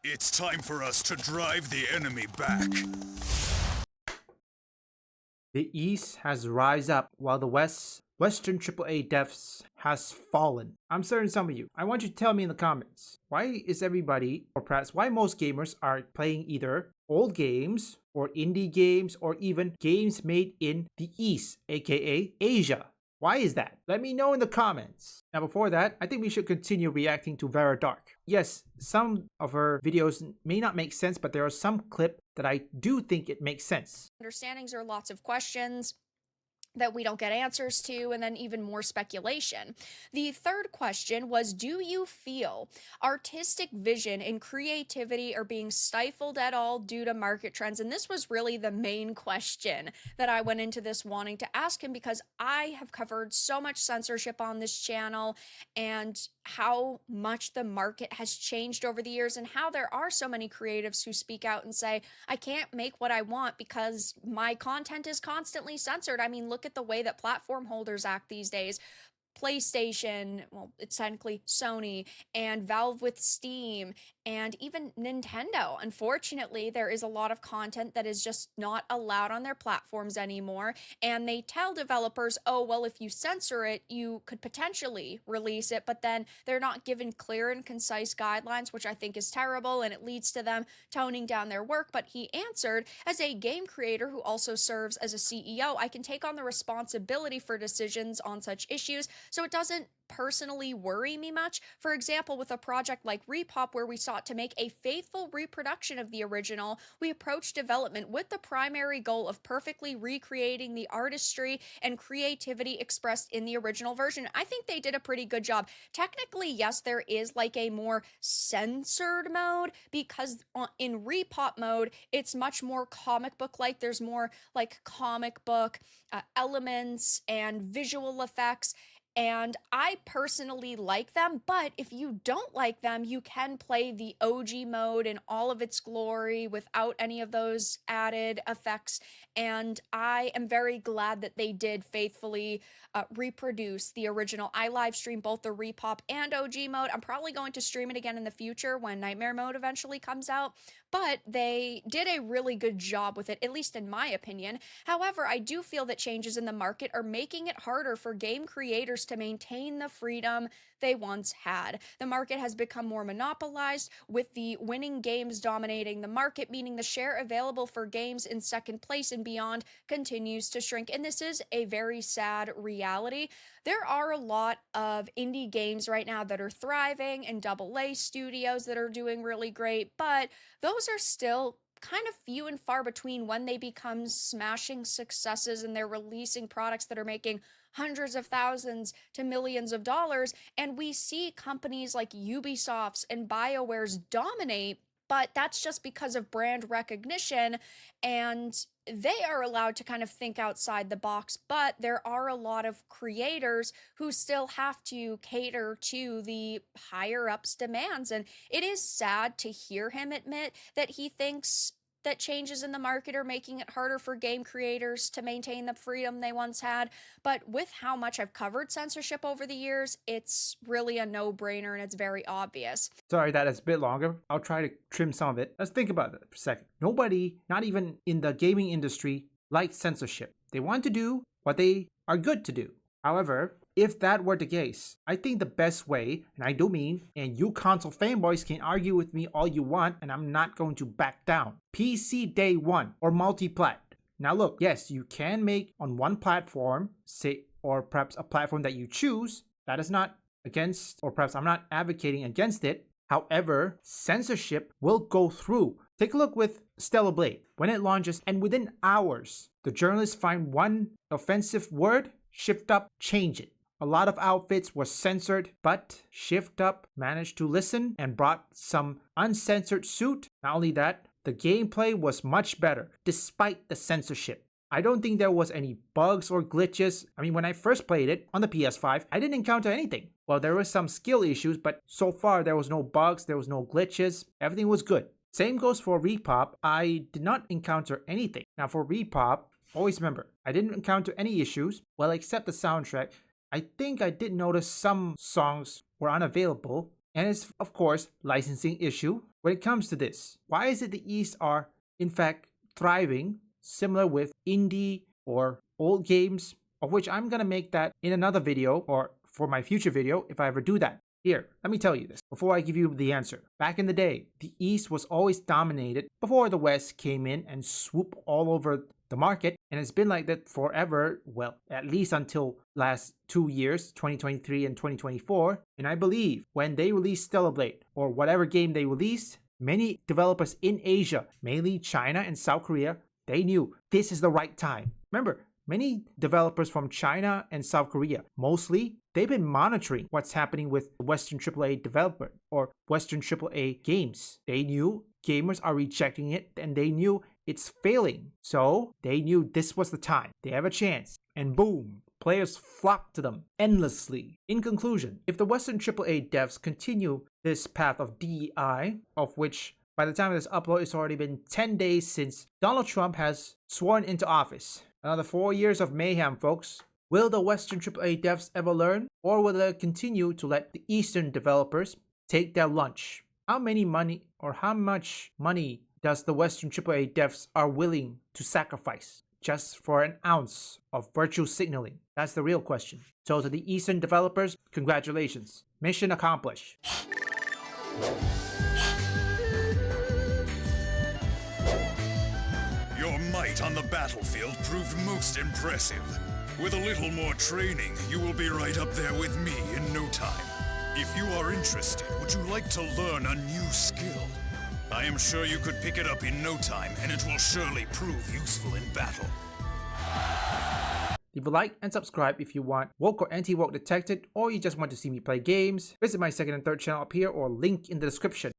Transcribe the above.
It's time for us to drive the enemy back. The East has rise up while the Western AAA devs has fallen. I'm certain some of you. I want you to tell me in the comments. Why is everybody, or perhaps why most gamers are playing either old games or indie games or even games made in the East, aka Asia? Why is that? Let me know in the comments. Now before that, I think we should continue reacting to Vera Dark. Yes, some of her videos may not make sense, but there are some clips that I do think it makes sense. Understandings are lots of questions that we don't get answers to, and then even more speculation. The third question was, do you feel artistic vision and creativity are being stifled at all due to market trends? And this was really the main question that I went into this wanting to ask him, because I have covered so much censorship on this channel and how much the market has changed over the years, and how there are so many creatives who speak out and say, I can't make what I want because my content is constantly censored. I mean, look at the way that platform holders act these days. PlayStation, well, it's technically Sony, and Valve with Steam, and even Nintendo. Unfortunately, there is a lot of content that is just not allowed on their platforms anymore, and they tell developers, oh, well, if you censor it, you could potentially release it, but then they're not given clear and concise guidelines, which I think is terrible, and it leads to them toning down their work. But he answered, as a game creator who also serves as a CEO, I can take on the responsibility for decisions on such issues, so it doesn't personally worry me much. For example, with a project like Repop, where we sought to make a faithful reproduction of the original, we approached development with the primary goal of perfectly recreating the artistry and creativity expressed in the original version. I think they did a pretty good job. Technically, yes, there is like a more censored mode, because in Repop mode, it's much more comic book like. There's more like comic book elements and visual effects, and I personally like them. But if you don't like them, you can play the OG mode in all of its glory without any of those added effects, and I am very glad that they did faithfully reproduce the original. I live stream both the Repop and OG mode. I'm probably going to stream it again in the future when Nightmare mode eventually comes out, but they did a really good job with it, at least in my opinion. However, I do feel that changes in the market are making it harder for game creators to maintain the freedom they once had. The market has become more monopolized, with the winning games dominating the market, meaning the share available for games in second place and beyond continues to shrink. And this is a very sad reality. There are a lot of indie games right now that are thriving, and AA studios that are doing really great, but those are still kind of few and far between when they become smashing successes and they're releasing products that are making hundreds of thousands to millions of dollars. And we see companies like Ubisoft's and BioWare's dominate, but that's just because of brand recognition, and they are allowed to kind of think outside the box. But there are a lot of creators who still have to cater to the higher ups' demands. And it is sad to hear him admit that he thinks that changes in the market are making it harder for game creators to maintain the freedom they once had. But with how much I've covered censorship over the years, it's really a no-brainer, and it's very obvious. Sorry that it's a bit longer. I'll try to trim some of it. Let's think about it for a second. Nobody, not even in the gaming industry, likes censorship. They want to do what they are good to do. However, if that were the case, I think the best way, and I do mean, and you console fanboys can argue with me all you want, and I'm not going to back down, PC day one or multi-plat. Now look, yes, you can make on one platform, say, or perhaps a platform that you choose. That is not against, or perhaps I'm not advocating against it. However, censorship will go through. Take a look with Stellar Blade. When it launches, and within hours, the journalists find one offensive word, Shift Up, change it. A lot of outfits were censored, but Shift Up managed to listen and brought some uncensored suit. Not only that, the gameplay was much better despite the censorship. I don't think there was any bugs or glitches. I mean, when I first played it on the PS5, I didn't encounter anything. Well, there were some skill issues, but so far there was no bugs, there was no glitches. Everything was good. Same goes for Repop. I did not encounter anything. Now for Repop, always remember, I didn't encounter any issues. Well, except the soundtrack. I think I did notice some songs were unavailable. And it's, of course, licensing issue when it comes to this. Why is it the East are, in fact, thriving, similar with indie or old games, of which I'm going to make that in another video or for my future video if I ever do that. Here, let me tell you this before I give you the answer. Back in the day, the East was always dominated before the West came in and swooped all over the market, and it's been like that forever, well, at least until last 2 years, 2023 and 2024. And I believe when they released Stellar Blade, or whatever game they released, many developers in Asia, mainly China and South Korea, they knew this is the right time. Remember, many developers from China and South Korea, mostly, they've been monitoring what's happening with Western AAA developer or Western AAA games. They knew gamers are rejecting it and they knew it's failing. So they knew this was the time. They have a chance. And boom, players flock to them endlessly. In conclusion, if the Western AAA devs continue this path of DEI, of which by the time of this upload, it's already been 10 days since Donald Trump has sworn into office. Another 4 years of mayhem, folks. Will the Western AAA devs ever learn? Or will they continue to let the Eastern developers take their lunch? How much money does the Western AAA devs are willing to sacrifice just for an ounce of virtue signaling? That's the real question. So to the Eastern developers, congratulations. Mission accomplished. Your might on the battlefield proved most impressive. With a little more training, you will be right up there with me in no time. If you are interested, would you like to learn a new skill? I am sure you could pick it up in no time, and it will surely prove useful in battle. Leave a like and subscribe if you want woke or anti-woke detected, or you just want to see me play games. Visit my second and third channel up here or link in the description.